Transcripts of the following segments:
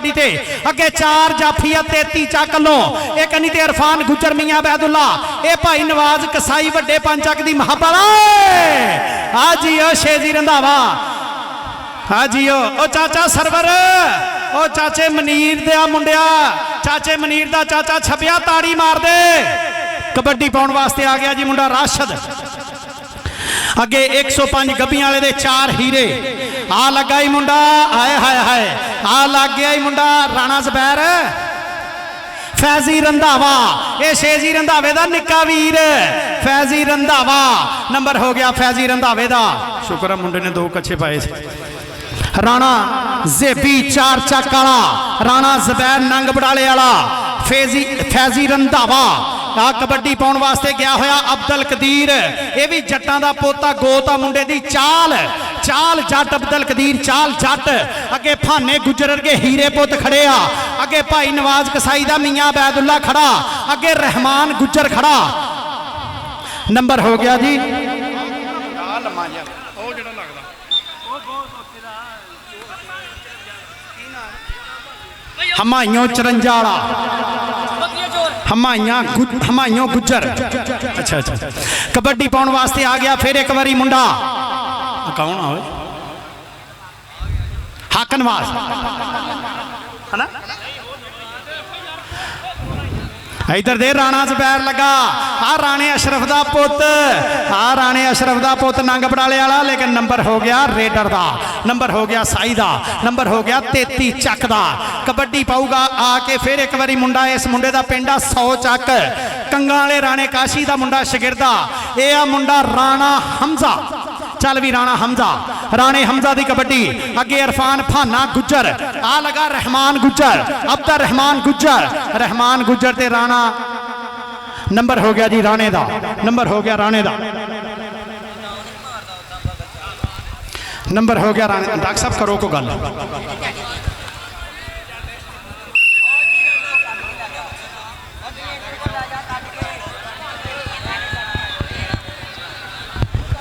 अगे 4 जाफिया 33 चक लो एक नहीं तो इरफान गुजर मियां बैदुल्ला ए भाई नवाज कसाई वड्डे पंचक दी मुहब्बत आ जियो शेजी रंधावा हाँ जियो ओ चाचा सरवर ओ चाचे मनीर दे मुंडिया चाचे मनीर दा चाचा छपिया ताड़ी मार दे कबड्डी पाउण वास्ते आ गया जी मुंडा राशद अगे 105 गब्बियां वाले दे 4 हीरे आ लगा ही मुंडा हाय हाय हाय आ लग गया ही मुंडा राणा ज़ुबैर फैजी रंधावा ये शेजी रंधावे दा निक्का वीर फैजी रंधावा नंबर हो गया फैजी रंधावे दा शुक्र है मुंडे ने 2 कच्छे पाए राणा ज़ेबी 4 चक वाला राणा ज़ुबैर नंग बड़ाले वाला फैजी रंधावा आ कबड्डी पाउण वास्ते गया होया अब्दुल कदीर ये भी जट्टां दा पोता गोता मुंडे दी चाल चाल जट अब्दुल कदीर चाल जट अगे फाने गुजर के हीरे पुत खड़े आ अगे भाई नवाज कसाई दा मियां बैदुल्ला खड़ा अगे रहमान गुजर खड़ा नंबर हो गया जी हमायूं 54 वाला हमायूं गुजर अच्छा अच्छा कबड्डी पाउण वास्ते आ गया फिर एक बारी मुंडा कौन आवे हक नवाज है ना इधर दे राणा ज़ुबैर लगा आ राणे अशरफ दा पुत आ राणे अशरफ दा पुत नंग बड़ाले वाला लेकिन नंबर हो गया रेडर दा नंबर हो गया साई दा नंबर हो गया 33 चक दा कबड्डी पाऊगा आके फिर एक बारी मुंडा इस मुंडे दा पिंडा 100 चक कंगा वाले राणे काशी दा मुंडा शगिरदा ये आ मुंडा राणा हमजा चल भी राणा हमजा राणे हमजा दी कबड्डी अगे इरफान फाना गुजर आ लगा रहमान गुजर अब्दा रहमान गुजर ते राणा नंबर हो गया जी राणे दा नंबर हो गया राणे दा नंबर हो गया राणे डॉक्टर साहब करो को गल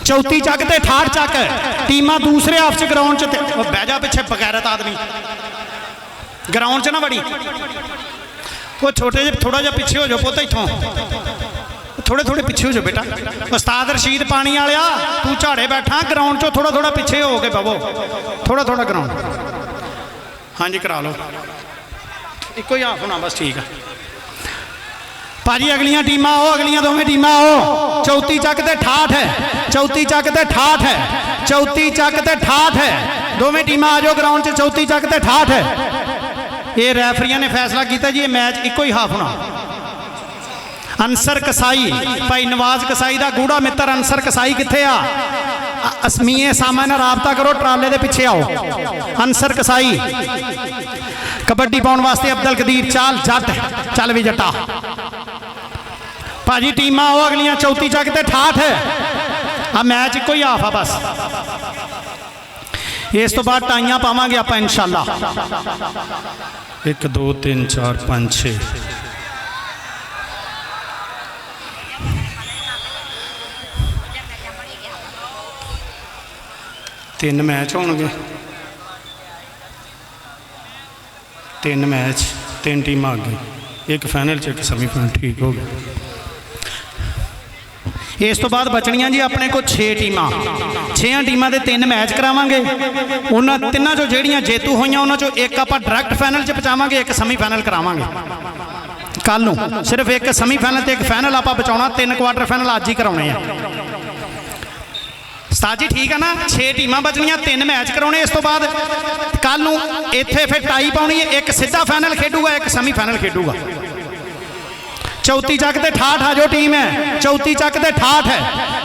चौथी चक ते 68 चक टीमां दूसरे हाफ च ग्राउंड च बह जा पिछे बगैरत आदमी ग्राउंड च ना बड़ी वो छोटे जे थोड़ा जा पिछे हो जाओ पुत इथों थोड़े थोड़े पिछे हो जाओ बेटा उस्ताद रशीद पानी वालिया तू झाड़े बैठा ग्राउंड चो थोड़ा थोड़ा पिछे हो के बवो थोड़ा थोड़ा ग्राउंड हाँ जी करा लो इको ही हाफ होना बस ठीक है भाजी अगलियां टीमां आओ अगलियां दोवें टीमां आओ चौथी चक ते 68 है चौथी चक ते 68 है चौथी चक ते 68 है दोवें टीमां आ जाओ ग्राउंड च चौथी चक ते 68 है ये रैफरियां ने फैसला किया जी ये मैच इको ही हाफ होना अंसर कसाई भाई नवाज कसाई दा गूढ़ा मित्र अंसर कसाई कित्थे आ असमीए सामा नाल राबता करो ट्राले दे पिछे आओ अंसर कसाई कबड्डी पाउण वास्ते अब्दुल कदीर चाल जट चल भी जट्टा भाजी टीमां आओ अगलियां चौथी चक ते 68 है आ मैच इको ही हाफ आ बस इस तो बाद टाइयां पावांगे आप इंशाल्लाह 1 2 3 4 5 6 3 मैच होंगे 3 मैच 3 टीमां आ गई एक फाइनल च एक सेमीफाइनल ठीक हो गया इस तो बाद बचनियां जी अपने को 6 टीमां 6 टीमां के 3 मैच करावांगे उन्होंने तिना चो ਜਿਹੜੀਆਂ जेतू हुई उन्होंने चो एक आप डायरैक्ट फाइनल च पहुँचावांगे एक सेमीफाइनल करावांगे कल नूं सिर्फ एक सेमीफाइनल तो एक फाइनल आप बचाना 3 क्वार्टर फाइनल अज ही कराने हैं उस्ताद जी ठीक है ना 6 टीमां बचनियां 3 मैच कराने इस तो बाद कल नूं इत्थे फिर टाई पाउणी है एक सीधा फाइनल खेडूगा एक सेमीफाइनल खेडूगा चौथी चक ते 68 आ जो टीम है चौथी चक ते 68 है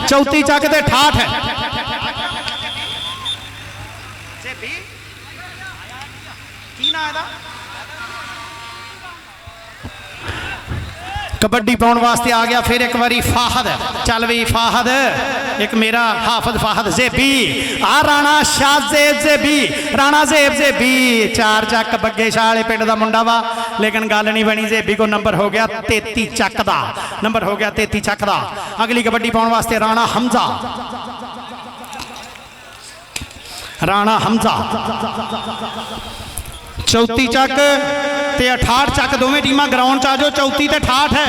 चौथी चक ते 68 है कबड्डी पाउण वास्ते आ गया फिर एक बारी फाहद चल भी फाहद एक मेरा हाफज फाहद ज़ेबी आ राणा शाहजेब ज़ेबी राणा ज़ेबी 4 चक बग्गे शाह वाले पिंड का मुंडा वा लेकिन गल नहीं बनी ज़ेबी को नंबर हो गया 33 चक का नंबर हो गया 33 चक का अगली कबड्डी पाउण वास्ते राणा हमजा राणा हमजा 34 ਚੱਕ ਤੇ 68 ਚੱਕ ਦੋਵੇਂ ਟੀਮਾਂ ਗਰਾਊਂਡ 'ਚ ਆ ਜਾਓ। 34 ਤੇ 68 ਹੈ,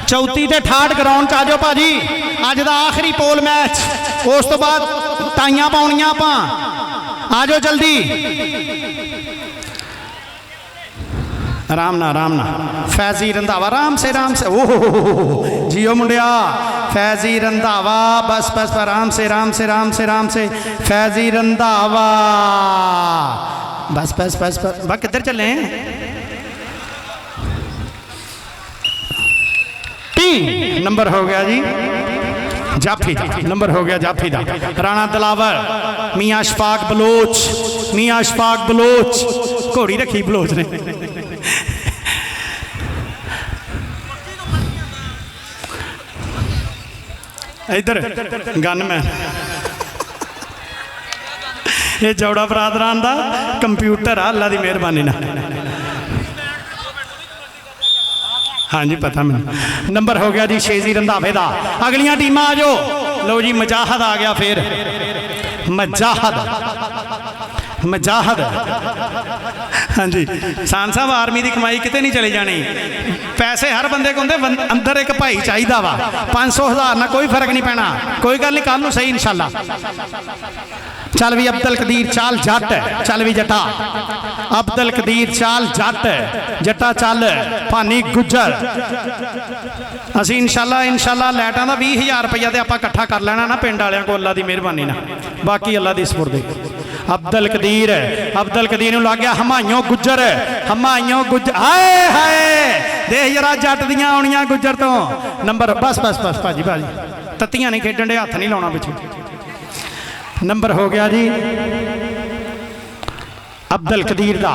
34 ਤੇ 68 ਗਰਾਊਂਡ 'ਚ ਆ ਜਾਓ ਭਾਜੀ। ਅੱਜ ਦਾ ਆਖਰੀ ਪੋਲ ਮੈਚ, ਉਸ ਤੋਂ ਬਾਅਦ ਟਾਈਆਂ ਪਾਉਣੀਆਂ ਆਪਾਂ। आ जाओ जल्दी, आराम ना फैजी रंधावा, आराम से ओह जियो मुंडिया, फैजी रंधावा, बस बस आराम से फैजी रंधावा, बस बस बस बस बस किधर चले नंबर हो गया जी जाफी दा, नंबर हो गया जाफी दा। राणा दिलावर, मियां अशफाक बलोच, घोड़ी रखी बलोच ने। इधर गनमैन, ये जौड़ा बरादरान दा कंप्यूटर आ, अल्लाह की मेहरबानी ना। हाँ जी पता मैंने। नंबर हो गया जी शेजी रंधावे दा। अगलियां टीमां आ जाओ। लो जी मजाहद आ गया, फिर मजाहद हाँ जी। सान साहब आर्मी की कमाई कितने नहीं चली जानी, पैसे हर बंदे को होंगे, अंदर एक भाई चाहिए वा। 500,000 ना कोई फर्क नहीं पैना, कोई गल नहीं, कल सही इंशाल्लाह। चल भी अब्दुल कदीर चाल जट, चल भी जटा अब्दुल कदीर चाल जट, जटा चल भानी गुजर। असी इंशाल्लाह लैटां दा 20,000 रुपया तो आप इकट्ठा कर लेना ना पिंड वालियां को, अल्लाह की मेहरबानी ना, बाकी अल्लाह की सुपुर्द। अब्दुल कदीर नूं लग गया हमायूं गुजर, हाय हाय देख जरा जट दियां आउणियां गुजर तो। नंबर बस भाजी तत्तियां नहीं खेडण दे, हथ नहीं लाउणा पिछों। नंबर हो गया जी अब्दुल कदीर दा।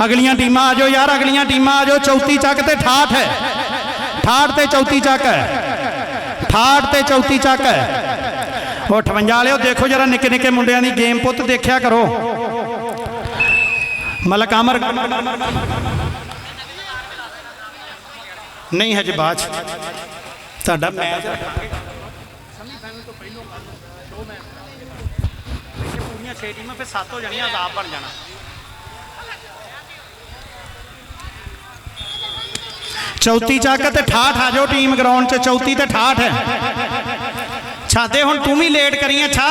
अगलियां टीमां आ जाओ यार, अगलियां टीमां आ जाओ। 34 चक ते 68 है, 68 ते 34 चक है, 68 ते 34 चक है। वो 58 वाले देखो जरा, निक्के निक्के मुंडियां दी गेम पुत देखिया करो। मलक अमर नहीं हज बाच तुहाडा मैच पूरियां 6 टीमां फिर 7 हो जानियां, आदाब बन जाना। चौथी चक ते 68 आ जाओ टीम ग्राउंड च, 34 ते 68 है। छाते हुण तू भी लेट करी छा,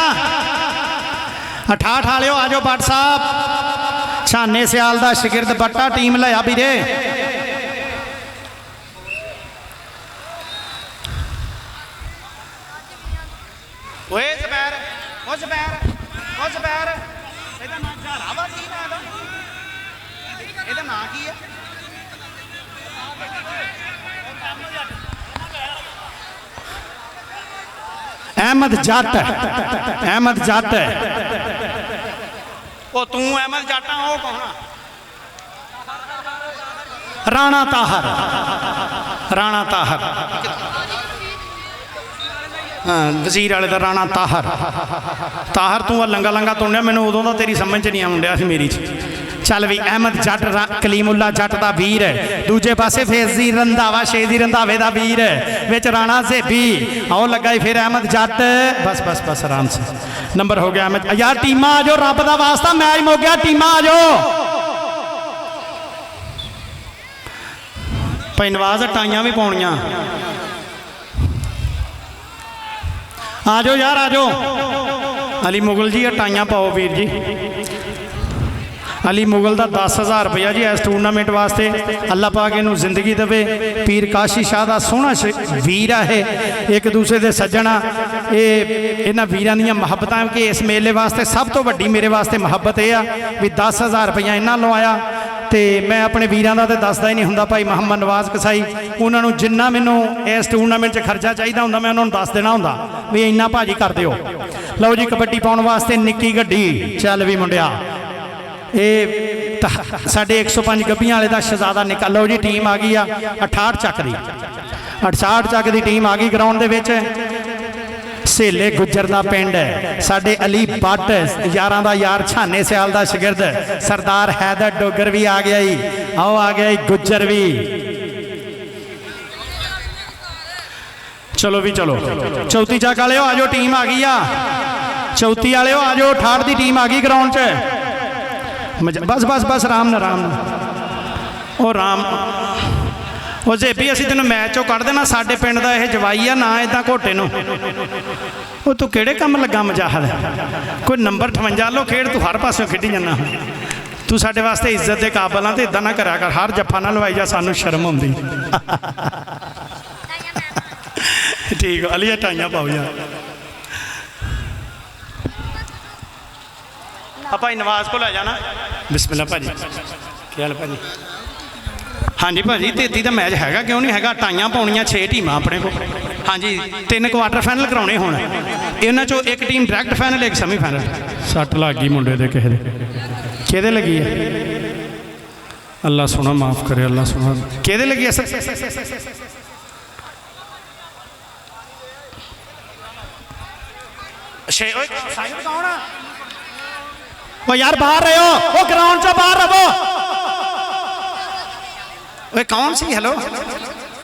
68 वाले आ जाओ। भट्ट साहब छाने सियाल दा शिगिरद बट्टा टीम लाया वीरे। ओए ज़ुबैर, ओ ज़ुबैर, ओ ज़ुबैर, इहदा नाम झारा वा, की नाम दा? इहदा नाम की है? अहमद जट है। ओ तू अहमद जट आ, ओ कौन? राणा ताहर हाँ, वजीर वाले का राणा ताहर तू लंगा तुंडिया, मैनू उदों का तेरी समझ च नहीं आउंडिया सी मेरी। चल भी अहमद जट कलीमुल्ला जट का वीर है, दूजे पासे फैजी रंधावा शेजी रंधावे का वीर है, विच राणा ज़ेबी आओ लगा ही फिर अहमद जट। बस आराम से। नंबर हो गया अहमद यार। टीमां आ जाओ, रब का वास्ता मैच मुक गया, टीमां आ जाओ। भाई नवाज टाइयां भी पाउणियां, आ जाओ यार आ जाओ। अली मुगल जी टाइयां पाओ वीर जी। अली मुगल का 10,000 रुपया जी इस टूरनामेंट वास्ते। अल्लाह पाक इनू जिंदगी देवे। पीर काशी शाह का सोहना वीर है, एक दूसरे के सज्जन। ये इन्होंने वीरां दी मुहब्बतां कि इस मेले वास्ते सब तो वड्डी मेरे वास्ते मुहब्बत यह आ भी 10,000 रुपया इन्होंने लवाया। तो मैं अपने वीरां दा तो दसदा ही नहीं हुंदा। भाई मोहम्मद नवाज कसाई उन्होंने जिन्ना मैनू इस टूरनामेंट च खर्चा चाहिए होंदा मैं उन्होंने दस देना हुंदा भी इन्ना भाजी कर दिओ। लो जी कबड्डी पाउण वास्ते निक्की गड्डी चल भी मुंडिया। ये साढ़े 105 गब्बियां वाले का शहजादा निकल। लो जी टीम आ गई आ 68 चक की, 68 चक की टीम आ गई ग्राउंड दे विच। सेले गुजर का पिंड है साडे अली भट्ट यारां दा यार छाने सियाल का शिगिरद सरदार हैदर डोगर भी आ गया ही। आओ आ गया ही गुजर भी। चलो भी चलो चौथी चक वाले आ जाओ, टीम आ गई आ। चौथी वाले आ जाओ, 68 की टीम आ गई ग्राउंड च। बस बस बस राम ना राम ओ राम ओ जेबी असीं तेनों मैच चों कढ़ देना साडे पिंड दा इह जवाई आ ना इदां घोटे नूं ओ तू किहड़े काम लगा मजाहल कोई नंबर 58 लो खेड तू हर पासों खेडी जाना तू साडे वास्ते इज्जत दे काबल आ ते इदां ना करा कर हर जफ्फा ना लवाई जा सानूं शर्म आउंदी ठीक अली टाइयां पाओ यार भाई नवाज को लै जाना बिस्मिल्ला भाजी क्या हाल भाजी हाँ जी भाजी 33 का मैच हैगा क्यों नहीं हैगा टाइयां पाउणियां 6 टीमां अपने को हाँ जी 3 क्वार्टर फाइनल कराने हुण इन्हां चों एक टीम डायरैक्ट फाइनल एक सैमी फाइनल सट लग गई मुंडे दे किसे दे किहदे लगी है अल्लाह सोना माफ़ करे अल्लाह सोना किहदे लगी है ओ यार बाहर रहे हो वो ग्राउंड से बाहर रहो ओए कौन सी हेलो